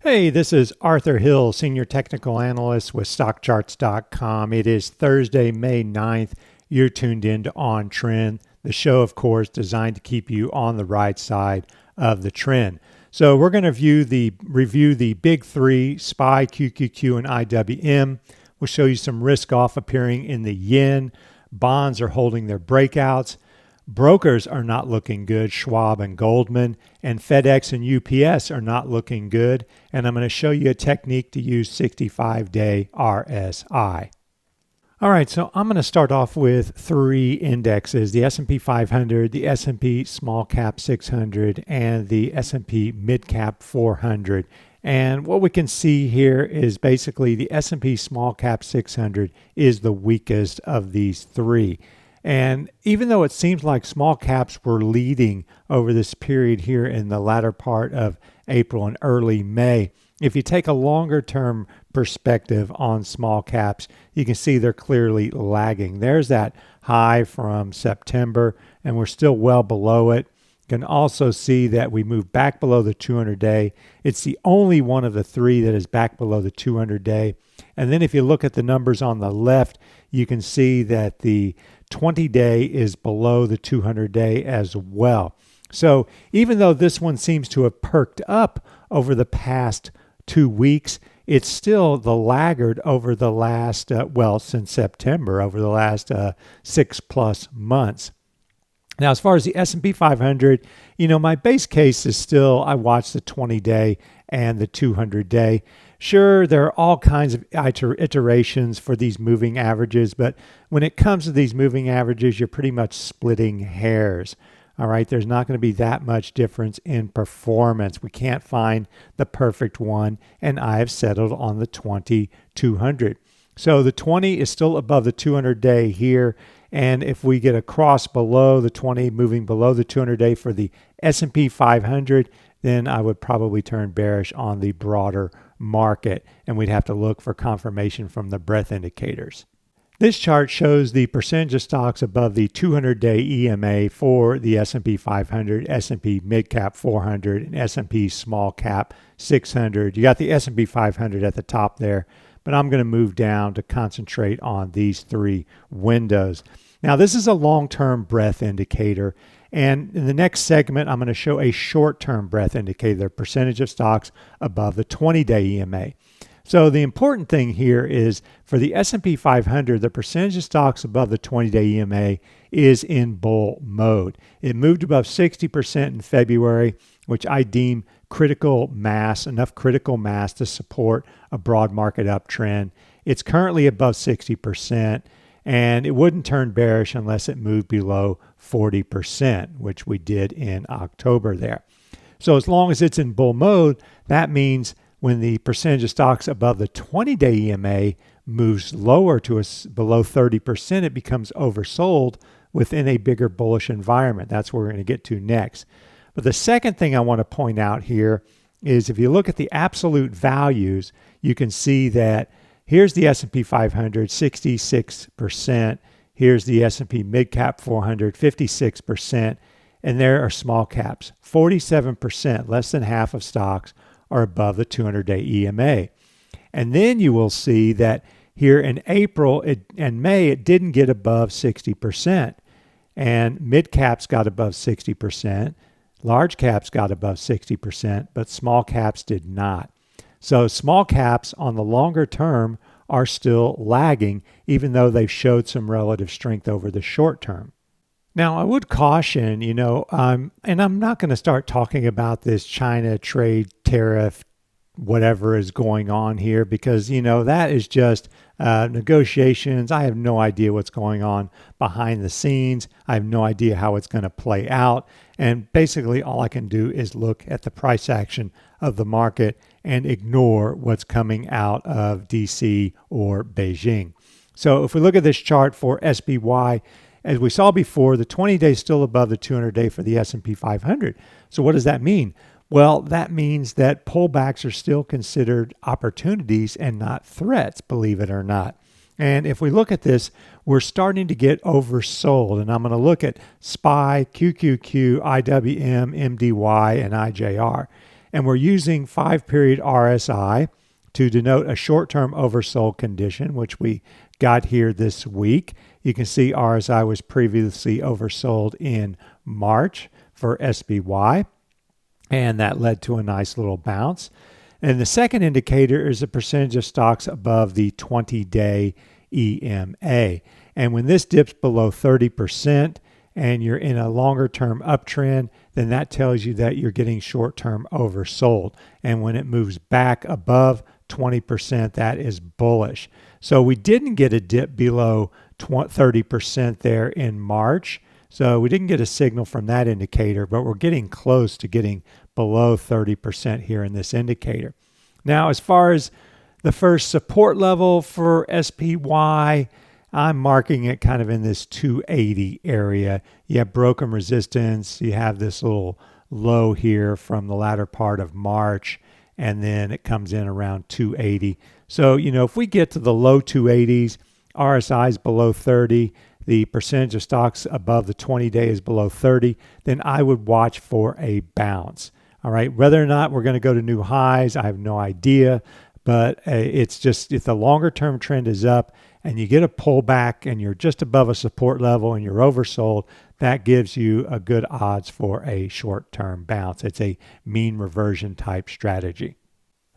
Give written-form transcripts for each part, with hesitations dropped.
Hey, this is Arthur Hill, Senior Technical Analyst with StockCharts.com. It is Thursday, May 9th. You're tuned in to On Trend, the show, of course, designed to keep you on the right side of the trend. So we're going to review the big three, SPY, QQQ, and IWM. We'll show you some risk off appearing in the yen. Bonds are holding their breakouts. Brokers are not looking good, Schwab and Goldman, and FedEx and UPS are not looking good. And I'm going to show you a technique to use 65-day RSI. All right, so I'm going to start off with three indexes, the S&P 500, the S&P Small Cap 600, and the S&P Mid Cap 400. And what we can see here is basically the S&P Small Cap 600 is the weakest of these three. And even though it seems like small caps were leading over this period here in the latter part of April and early May, if you take a longer term perspective on small caps, you can see they're clearly lagging. There's that high from September, and we're still well below it. You can also see that we moved back below the 200-day. It's the only one of the three that is back below the 200-day. And then if you look at the numbers on the left, you can see that the 20-day is below the 200-day as well. So even though this one seems to have perked up over the past 2 weeks, it's still the laggard over the last, since September, over the last 6+ months. Now, as far as the S&P 500, my base case is still I watch the 20-day and the 200-day. Sure, there are all kinds of iterations for these moving averages, but when it comes to these moving averages, you're pretty much splitting hairs. All right, there's not going to be that much difference in performance. We can't find the perfect one, and I have settled on the 20-200. So the 20 is still above the 200-day here, and if we get a cross below the 20, moving below the 200-day for the S&P 500, then I would probably turn bearish on the broader market, and we'd have to look for confirmation from the breadth indicators. This chart shows the percentage of stocks above the 200-day EMA for the S&P 500, S&P Mid Cap 400, and S&P Small Cap 600. You got the S&P 500 at the top there, but I'm going to move down to concentrate on these three windows. Now, this is a long-term breadth indicator, and in the next segment, I'm going to show a short-term breadth indicator, the percentage of stocks above the 20-day EMA. So the important thing here is for the S&P 500, the percentage of stocks above the 20-day EMA is in bull mode. It moved above 60% in February, which I deem critical mass, enough critical mass to support a broad market uptrend. It's currently above 60%, and it wouldn't turn bearish unless it moved below 40%, which we did in October there. So as long as it's in bull mode, that means when the percentage of stocks above the 20-day EMA moves lower to below 30%, it becomes oversold within a bigger bullish environment. That's what we're going to get to next. But the second thing I want to point out here is if you look at the absolute values, you can see that here's the S&P 500, 66%. Here's the S&P Mid Cap 400, 56%. And there are small caps, 47%, less than half of stocks are above the 200-day EMA. And then you will see that here in April and May, it didn't get above 60%. And mid caps got above 60%. Large caps got above 60%, but small caps did not. So small caps on the longer term are still lagging, even though they've showed some relative strength over the short term. Now, I would caution, and I'm not going to start talking about this China trade tariff, whatever is going on here, because, that is just negotiations. I have no idea what's going on behind the scenes. I have no idea how it's going to play out. And basically, all I can do is look at the price action of the market and ignore what's coming out of DC or Beijing. So if we look at this chart for SPY, as we saw before, the 20-day is still above the 200-day for the S&P 500. So what does that mean? Well, that means that pullbacks are still considered opportunities and not threats, believe it or not. And if we look at this, we're starting to get oversold. And I'm going to look at SPY, QQQ, IWM, MDY, and IJR. And we're using 5-period RSI to denote a short-term oversold condition, which we got here this week. You can see RSI was previously oversold in March for SPY, and that led to a nice little bounce. And the second indicator is the percentage of stocks above the 20-day EMA. And when this dips below 30% and you're in a longer-term uptrend, then that tells you that you're getting short-term oversold. And when it moves back above 20%, that is bullish. So we didn't get a dip below 30% there in March. So we didn't get a signal from that indicator, but we're getting close to getting below 30% here in this indicator. Now, as far as the first support level for SPY, I'm marking it kind of in this 280 area. You have broken resistance. You have this little low here from the latter part of March, and then it comes in around 280. So, if we get to the low 280s, RSI is below 30, the percentage of stocks above the 20-day is below 30, then I would watch for a bounce. All right, whether or not we're going to go to new highs, I have no idea, but it's just if the longer-term trend is up and you get a pullback and you're just above a support level and you're oversold, that gives you a good odds for a short-term bounce. It's a mean reversion type strategy.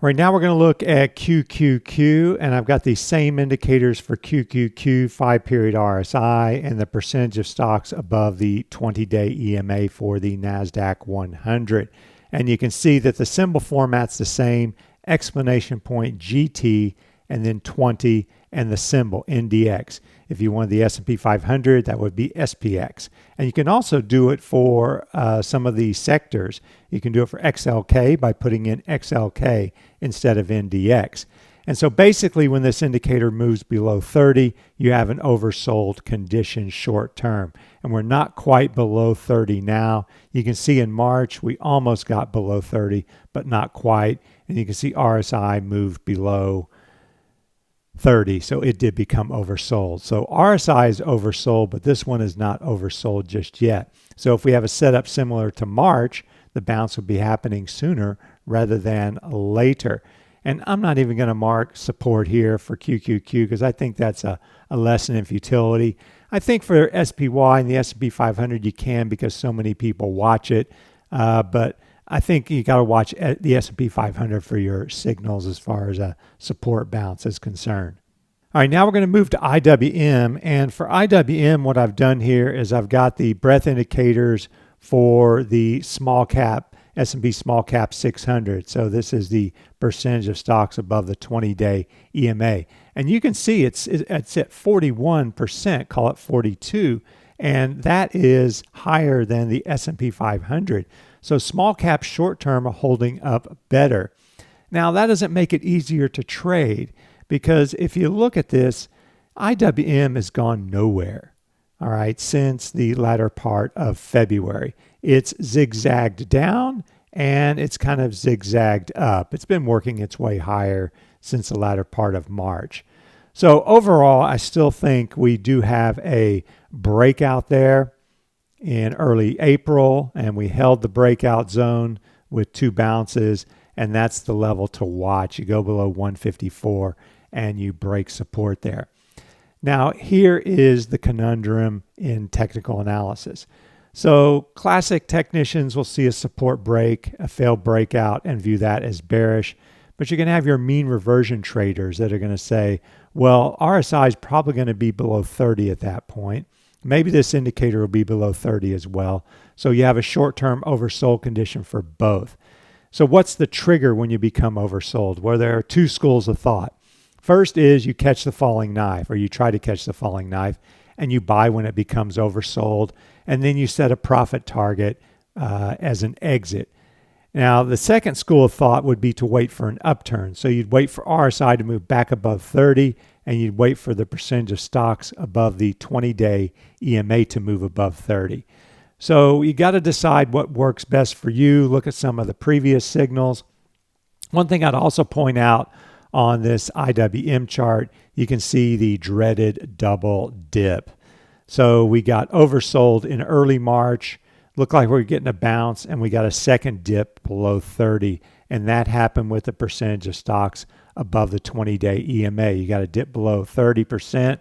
Right now we're going to look at QQQ, and I've got these same indicators for QQQ, 5-period RSI, and the percentage of stocks above the 20-day EMA for the NASDAQ 100. And you can see that the symbol format's the same, exclamation point GT, and then 20, and the symbol NDX. If you wanted the S&P 500, that would be SPX. And you can also do it for some of these sectors. You can do it for XLK by putting in XLK instead of NDX. And so basically when this indicator moves below 30, you have an oversold condition short term. And we're not quite below 30 now. You can see in March, we almost got below 30, but not quite. And you can see RSI moved below 30, so it did become oversold. So RSI is oversold, but this one is not oversold just yet. So if we have a setup similar to March, the bounce would be happening sooner rather than later. And I'm not even going to mark support here for QQQ because I think that's a lesson in futility. I think for SPY and the S&P 500 you can because so many people watch it, but I think you got to watch the S&P 500 for your signals as far as a support bounce is concerned. All right, now we're going to move to IWM. And for IWM, what I've done here is I've got the breadth indicators for the small cap, S&P small cap 600. So this is the percentage of stocks above the 20-day EMA. And you can see it's at 41%, call it 42. And that is higher than the S&P 500. So small cap short term are holding up better. Now that doesn't make it easier to trade because if you look at this, IWM has gone nowhere, all right, since the latter part of February. It's zigzagged down and it's kind of zigzagged up. It's been working its way higher since the latter part of March. So overall, I still think we do have a breakout there in early April, and we held the breakout zone with 2 bounces, and that's the level to watch. You go below 154 and you break support there. Now, here is the conundrum in technical analysis. So classic technicians will see a support break, a failed breakout, and view that as bearish. But you're going to have your mean reversion traders that are going to say, well, RSI is probably going to be below 30 at that point. Maybe this indicator will be below 30 as well. So you have a short-term oversold condition for both. So what's the trigger when you become oversold? Well, there are 2 schools of thought. First is you catch the falling knife, or you try to catch the falling knife, and you buy when it becomes oversold, and then you set a profit target as an exit. Now, the second school of thought would be to wait for an upturn. So you'd wait for RSI to move back above 30, and you'd wait for the percentage of stocks above the 20-day EMA to move above 30. So you got to decide what works best for you. Look at some of the previous signals. One thing I'd also point out on this IWM chart, you can see the dreaded double dip. So we got oversold in early March, looked like we were getting a bounce, and we got a second dip below 30, and that happened with the percentage of stocks above the 20-day EMA. You got a dip below 30%,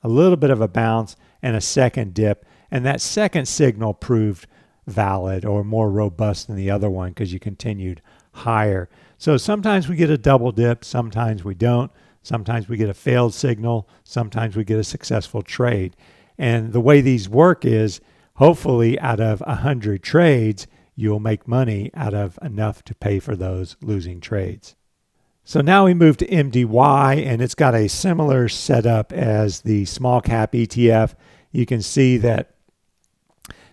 a little bit of a bounce, and a second dip, and that second signal proved valid or more robust than the other one because you continued higher. So sometimes we get a double dip, sometimes we don't. Sometimes we get a failed signal, sometimes we get a successful trade. And the way these work is, hopefully out of 100 trades, you'll make money out of enough to pay for those losing trades. So now we move to MDY, and it's got a similar setup as the small cap ETF. You can see that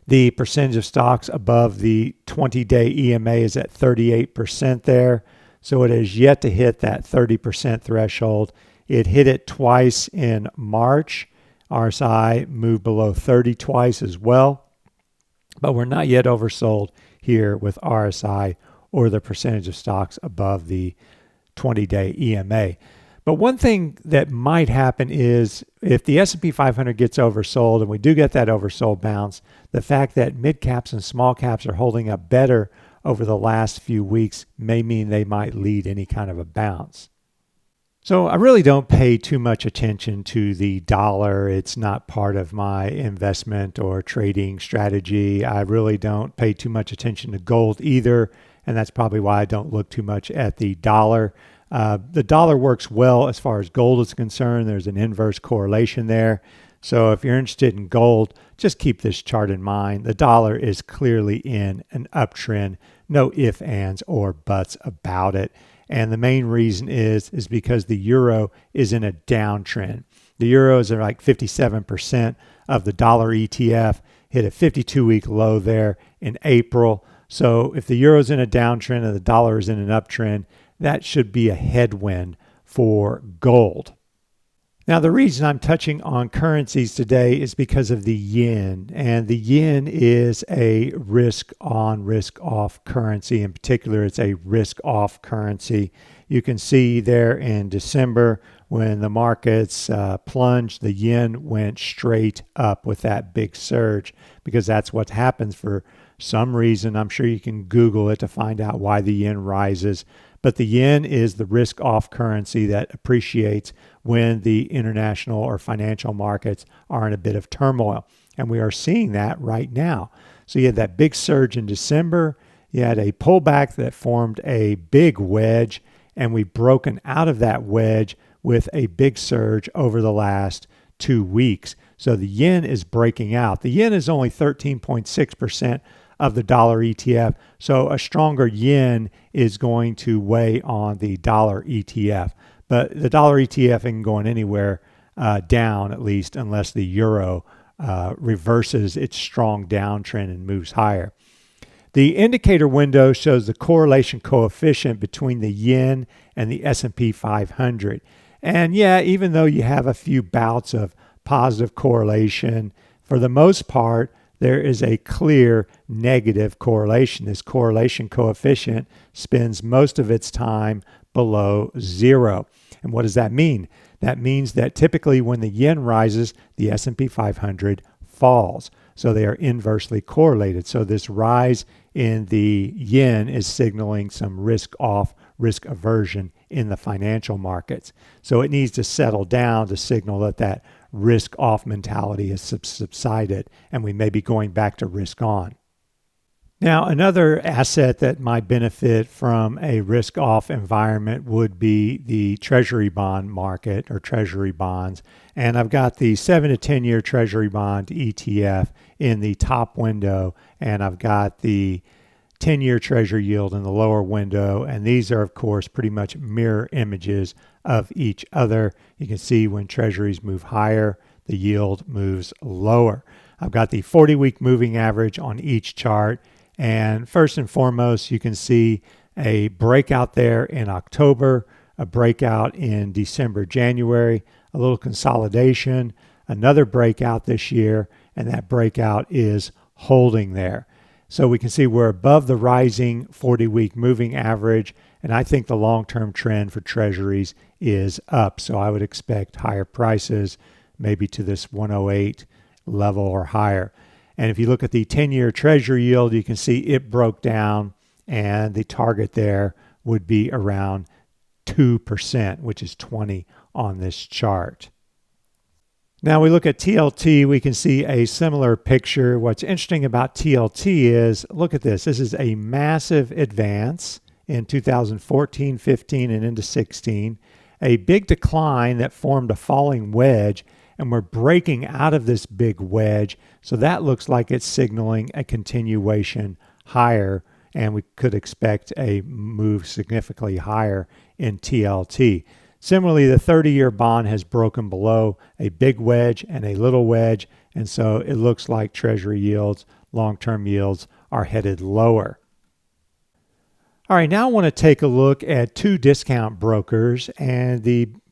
the percentage of stocks above the 20-day EMA is at 38% there. So it has yet to hit that 30% threshold. It hit it twice in March. RSI moved below 30 twice as well. But we're not yet oversold here with RSI or the percentage of stocks above the 20-day EMA. But one thing that might happen is if the S&P 500 gets oversold, and we do get that oversold bounce, the fact that mid caps and small caps are holding up better over the last few weeks may mean they might lead any kind of a bounce. So I really don't pay too much attention to the dollar. It's not part of my investment or trading strategy. I really don't pay too much attention to gold either, and that's probably why I don't look too much at the dollar. The dollar works well as far as gold is concerned. There's an inverse correlation there. So if you're interested in gold, just keep this chart in mind. The dollar is clearly in an uptrend. No ifs, ands, or buts about it. And the main reason is because the euro is in a downtrend. The euros are like 57% of the dollar ETF, hit a 52-week low there in April. So if the euro is in a downtrend and the dollar is in an uptrend, that should be a headwind for gold. Now, the reason I'm touching on currencies today is because of the yen. And the yen is a risk-on, risk-off currency. In particular, it's a risk-off currency. You can see there in December when the markets plunged, the yen went straight up with that big surge because that's what happens for some reason. I'm sure you can Google it to find out why the yen rises. But the yen is the risk-off currency that appreciates when the international or financial markets are in a bit of turmoil. And we are seeing that right now. So you had that big surge in December. You had a pullback that formed a big wedge, and we've broken out of that wedge with a big surge over the last 2 weeks. So the yen is breaking out. The yen is only 13.6% of the dollar ETF. So a stronger yen is going to weigh on the dollar ETF. But the dollar ETF isn't going anywhere down, at least, unless the euro reverses its strong downtrend and moves higher. The indicator window shows the correlation coefficient between the yen and the S&P 500. And yeah, even though you have a few bouts of positive correlation, for the most part, there is a clear negative correlation. This correlation coefficient spends most of its time below zero. And what does that mean? That means that typically when the yen rises, the S&P 500 falls. So they are inversely correlated. So this rise in the yen is signaling some risk off, risk aversion in the financial markets. So it needs to settle down to signal that that risk off mentality has subsided and we may be going back to risk on. Now, another asset that might benefit from a risk-off environment would be the Treasury bond market or Treasury bonds. And I've got the 7 to 10 year Treasury bond ETF in the top window, and I've got the 10-year Treasury yield in the lower window. And these are, of course, pretty much mirror images of each other. You can see when Treasuries move higher, the yield moves lower. I've got the 40-week moving average on each chart. And first and foremost, you can see a breakout there in October, a breakout in December, January, a little consolidation, another breakout this year, and that breakout is holding there. So we can see we're above the rising 40-week moving average, and I think the long-term trend for treasuries is up. So I would expect higher prices, maybe to this 108 level or higher. And if you look at the 10-year Treasury yield, you can see it broke down, and the target there would be around 2%, which is 20 on this chart. Now we look at TLT, we can see a similar picture. What's interesting about TLT is, look at this. This is a massive advance in 2014, 15, and into 16. A big decline that formed a falling wedge, and we're breaking out of this big wedge. So that looks like it's signaling a continuation higher, and we could expect a move significantly higher in TLT. Similarly, the 30-year bond has broken below a big wedge and a little wedge, and so it looks like Treasury yields, long-term yields, are headed lower. All right, now I want to take a look at two discount brokers and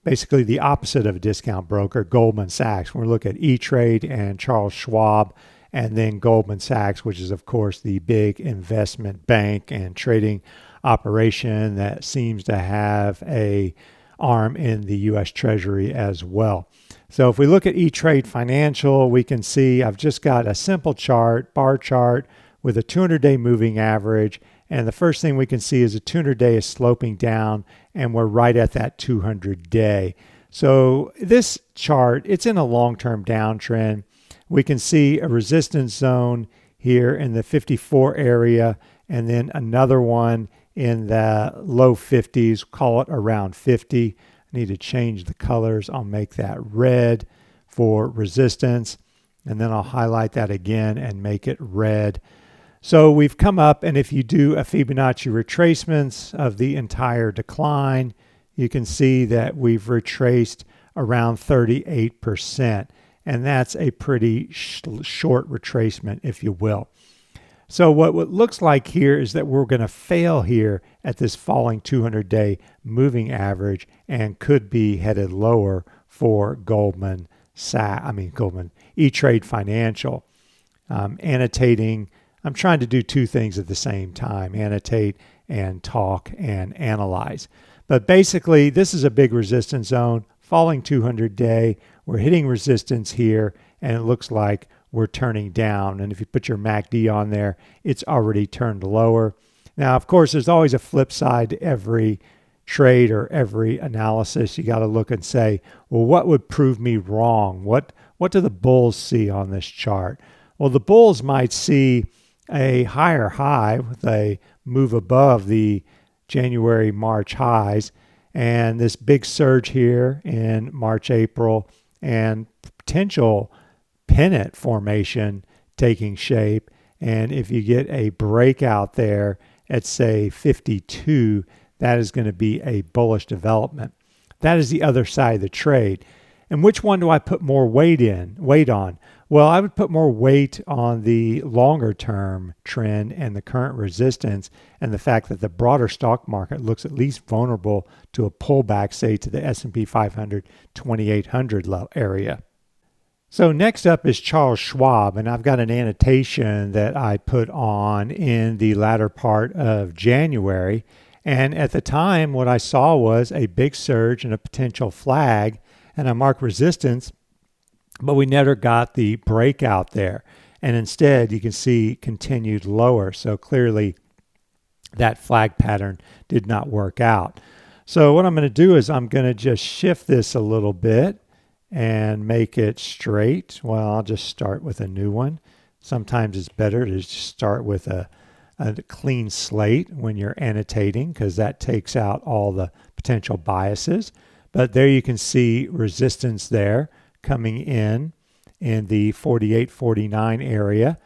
basically the opposite of a discount broker, Goldman Sachs. We're going to look at E-Trade and Charles Schwab, and then Goldman Sachs, which is, of course, the big investment bank and trading operation that seems to have a arm in the U.S. Treasury as well. So if we look at E-Trade Financial, we can see I've just got a simple chart, bar chart, with a 200-day moving average. And the first thing we can see is a 200-day is sloping down, and we're right at that 200-day. So this chart, it's in a long-term downtrend. We can see a resistance zone here in the 54 area, and then another one in the low 50s, call it around 50. I need to change the colors. I'll make that red for resistance, and then I'll highlight that again and make it red. So we've come up, and if you do a Fibonacci retracements of the entire decline, you can see that we've retraced around 38%, and that's a pretty short retracement, if you will. So what it looks like here is that we're going to fail here at this falling 200-day moving average and could be headed lower for Goldman E-Trade Financial. Annotating, I'm trying to do two things at the same time, annotate and talk and analyze. But basically, this is a big resistance zone, falling 200-day. We're hitting resistance here, and it looks like we're turning down. And if you put your MACD on there, it's already turned lower. Now, of course, there's always a flip side to every trade or every analysis. You got to look and say, well, what would prove me wrong? What do the bulls see on this chart? Well, the bulls might see a higher high with a move above the January, March highs, and this big surge here in March, April, and potential pennant formation taking shape. And if you get a breakout there at, say, 52, that is going to be a bullish development. That is the other side of the trade. And which one do I put more weight on? Well, I would put more weight on the longer term trend and the current resistance, and the fact that the broader stock market looks at least vulnerable to a pullback, say, to the S&P 500 2800 area. So next up is Charles Schwab, and I've got an annotation that I put on in the latter part of January. And at the time, what I saw was a big surge and a potential flag, and I marked resistance, but we never got the breakout there. And instead, you can see continued lower. So clearly, that flag pattern did not work out. So what I'm going to do is I'm going to just shift this a little bit and make it straight. Well, I'll just start with a new one. Sometimes it's better to just start with a clean slate when you're annotating, because that takes out all the potential biases. But there you can see resistance there coming in the 48, 49 area.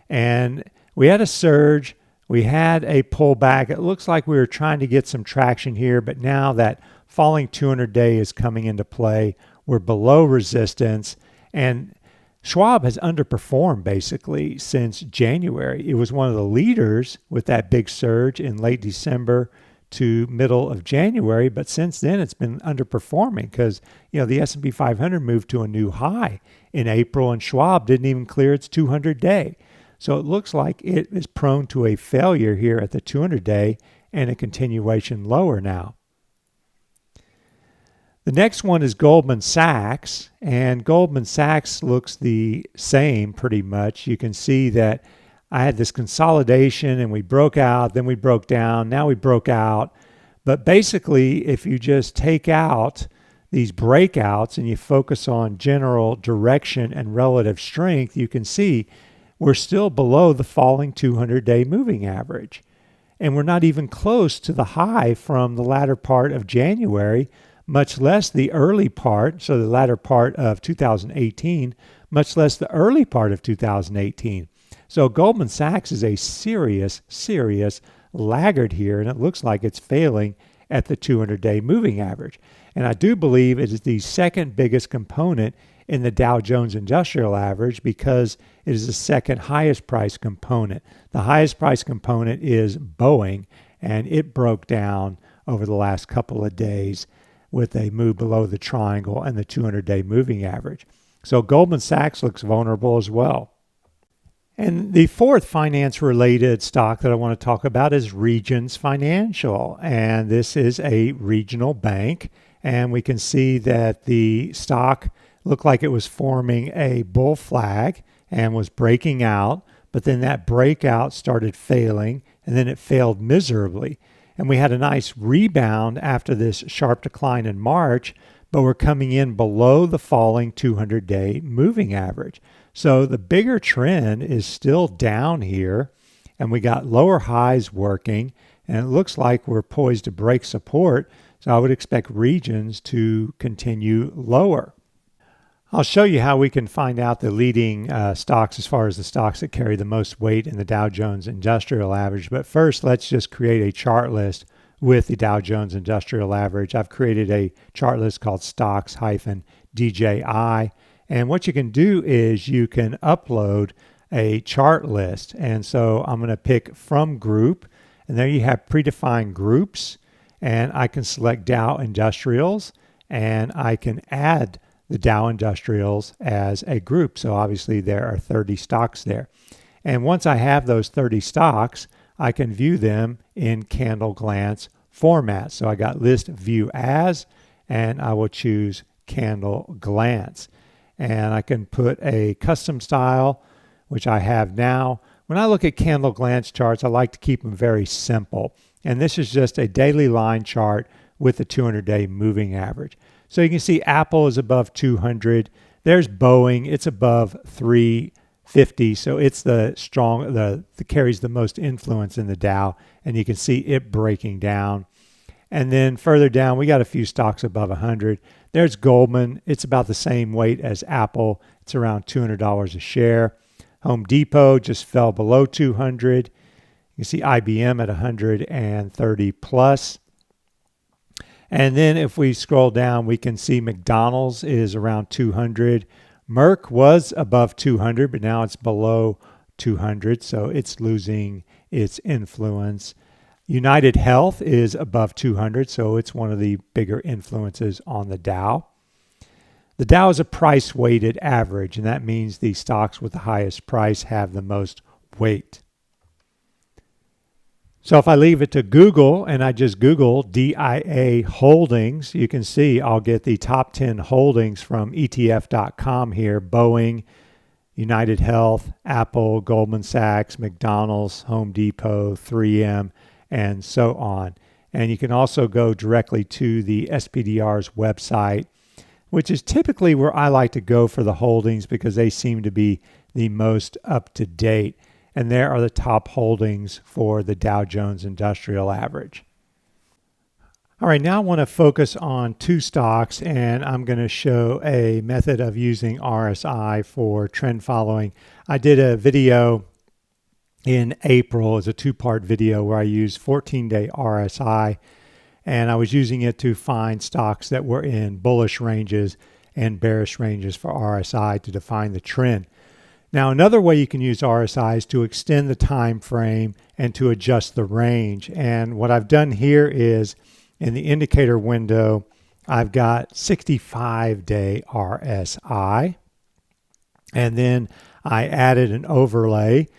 And we had a surge. We had a pullback. It looks like we were trying to get some traction here, but now that falling 200-day is coming into play. We're below resistance, and Schwab has underperformed basically since January. It was one of the leaders with that big surge in late December to middle of January, but since then it's been underperforming because the S&P 500 moved to a new high in April, and Schwab didn't even clear its 200-day. So it looks like it is prone to a failure here at the 200-day and a continuation lower now. The next one is Goldman Sachs, and Goldman Sachs looks the same pretty much. You can see that I had this consolidation and we broke out, then we broke down, now we broke out. But basically, if you just take out these breakouts and you focus on general direction and relative strength, you can see we're still below the falling 200-day moving average. And we're not even close to the high from the latter part of January, much less the early part, so the latter part of 2018, much less the early part of 2018. So Goldman Sachs is a serious laggard here, and it looks like it's failing at the 200-day moving average. And I do believe it is the second biggest component in the Dow Jones Industrial Average because it is the second highest price component. The highest price component is Boeing, and it broke down over the last couple of days with a move below the triangle and the 200-day moving average. So Goldman Sachs looks vulnerable as well. And the fourth finance-related stock that I want to talk about is Regions Financial. And this is a regional bank. And we can see that the stock looked like it was forming a bull flag and was breaking out. But then that breakout started failing, and then it failed miserably. And we had a nice rebound after this sharp decline in March, but we're coming in below the falling 200-day moving average. So the bigger trend is still down here, and we got lower highs working, and it looks like we're poised to break support. So I would expect Regions to continue lower. I'll show you how we can find out the leading stocks as far as the stocks that carry the most weight in the Dow Jones Industrial Average. But first, let's just create a chart list with the Dow Jones Industrial Average. I've created a chart list called Stocks-DJI. And what you can do is you can upload a chart list. And so I'm going to pick from group, and there you have predefined groups, and I can select Dow Industrials, and I can add the Dow Industrials as a group. So obviously there are 30 stocks there. And once I have those 30 stocks, I can view them in candle glance format. So I got list view as, and I will choose candle glance. And I can put a custom style, which I have now. When I look at candle glance charts, I like to keep them very simple. And this is just a daily line chart with the 200-day moving average. So you can see Apple is above 200. There's Boeing, it's above 350. So it's the carries the most influence in the Dow, and you can see it breaking down. And then further down, we got a few stocks above 100. There's Goldman. It's about the same weight as Apple. It's around $200 a share. Home Depot just fell below 200. You can see IBM at 130 plus. And then if we scroll down, we can see McDonald's is around 200. Merck was above 200, but now it's below 200, so it's losing its influence. United Health is above 200, so it's one of the bigger influences on the Dow. The Dow is a price-weighted average, and that means the stocks with the highest price have the most weight. So if I leave it to Google and I just Google DIA holdings, you can see I'll get the top 10 holdings from ETF.com here: Boeing, United Health, Apple, Goldman Sachs, McDonald's, Home Depot, 3M, and so on. And you can also go directly to the SPDR's website, which is typically where I like to go for the holdings because they seem to be the most up to date. And there are the top holdings for the Dow Jones Industrial Average. All right, now I want to focus on two stocks, and I'm going to show a method of using RSI for trend following. I did a video in April. It's a two-part video where I used 14-day RSI, and I was using it to find stocks that were in bullish ranges and bearish ranges for RSI to define the trend. Now, another way you can use RSI is to extend the time frame and to adjust the range. And what I've done here is in the indicator window, I've got 65-day RSI. And then I added an overlay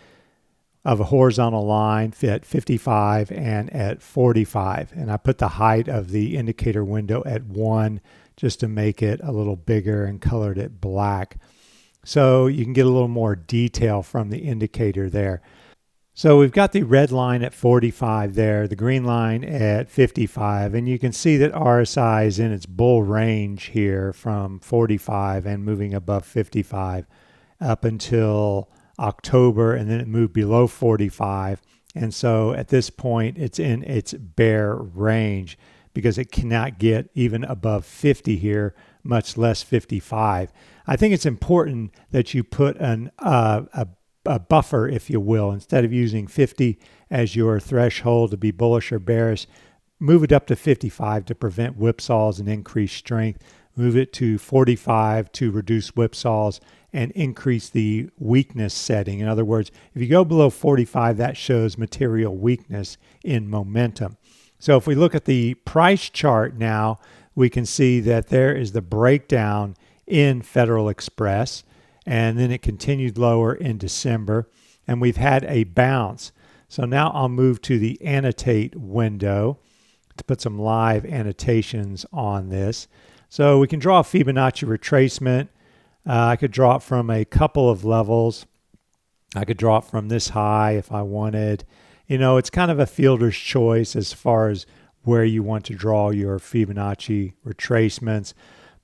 of a horizontal line at 55 and at 45. And I put the height of the indicator window at 1 just to make it a little bigger and colored it black. So you can get a little more detail from the indicator there. So we've got the red line at 45 there, the green line at 55, and you can see that RSI is in its bull range here from 45 and moving above 55 up until October, and then it moved below 45. And so at this point, it's in its bear range because it cannot get even above 50 here, much less 55. I think it's important that you put a buffer, if you will. Instead of using 50 as your threshold to be bullish or bearish, move it up to 55 to prevent whipsaws and increase strength. Move it to 45 to reduce whipsaws and increase the weakness setting. In other words, if you go below 45, that shows material weakness in momentum. So if we look at the price chart now, we can see that there is the breakdown in Federal Express, and then it continued lower in December, and we've had a bounce. So now I'll move to the annotate window to put some live annotations on this. So we can draw a Fibonacci retracement. I could draw it from a couple of levels. I could draw it from this high if I wanted. You know, it's kind of a fielder's choice as far as where you want to draw your Fibonacci retracements.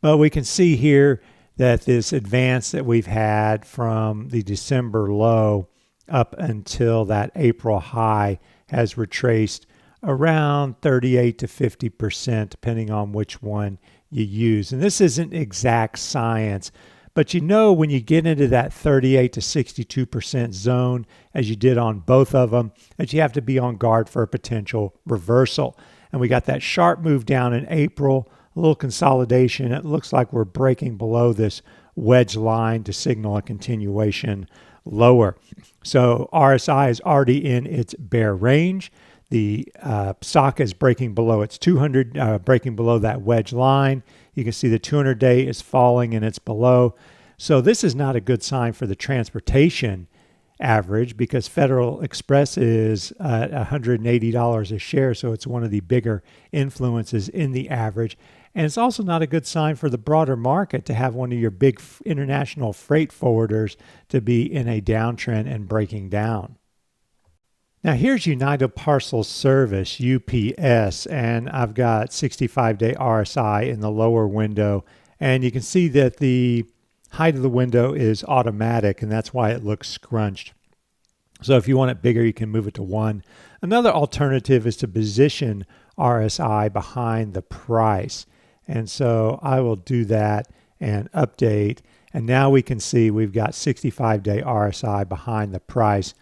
But we can see here that this advance that we've had from the December low up until that April high has retraced around 38 to 50%, depending on which one you use. And this isn't exact science, but you know when you get into that 38 to 62% zone, as you did on both of them, that you have to be on guard for a potential reversal. And we got that sharp move down in April, a little consolidation. It looks like we're breaking below this wedge line to signal a continuation lower. So RSI is already in its bear range. The stock is breaking below its 200, breaking below that wedge line. You can see the 200-day is falling and it's below. So this is not a good sign for the transportation average because Federal Express is at $180 a share, so it's one of the bigger influences in the average. And it's also not a good sign for the broader market to have one of your big international freight forwarders to be in a downtrend and breaking down. Now here's United Parcel Service, UPS, and I've got 65-day RSI in the lower window. And you can see that the height of the window is automatic, and that's why it looks scrunched. So if you want it bigger, you can move it to 1. Another alternative is to position RSI behind the price. And so I will do that and update. And now we can see we've got 65-day RSI behind the price.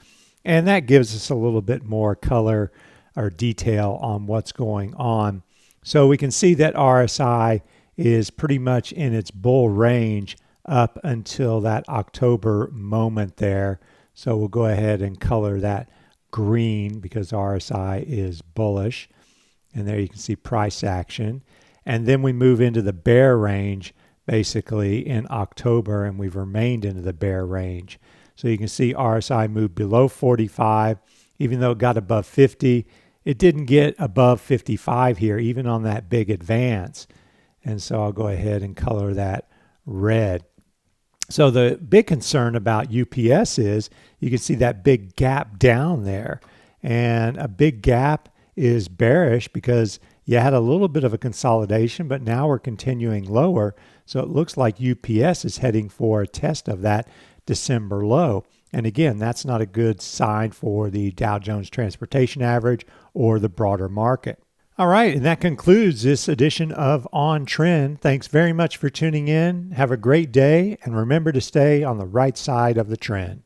And that gives us a little bit more color or detail on what's going on. So we can see that RSI is pretty much in its bull range up until that October moment there. So we'll go ahead and color that green because RSI is bullish. And there you can see price action. And then we move into the bear range basically in October, and we've remained into the bear range. So you can see RSI moved below 45. Even though it got above 50, it didn't get above 55 here, even on that big advance. And so I'll go ahead and color that red. So the big concern about UPS is you can see that big gap down there. And a big gap is bearish because you had a little bit of a consolidation, but now we're continuing lower. So it looks like UPS is heading for a test of that December low. And again, that's not a good sign for the Dow Jones Transportation Average or the broader market. All right, and that concludes this edition of On Trend. Thanks very much for tuning in. Have a great day, and remember to stay on the right side of the trend.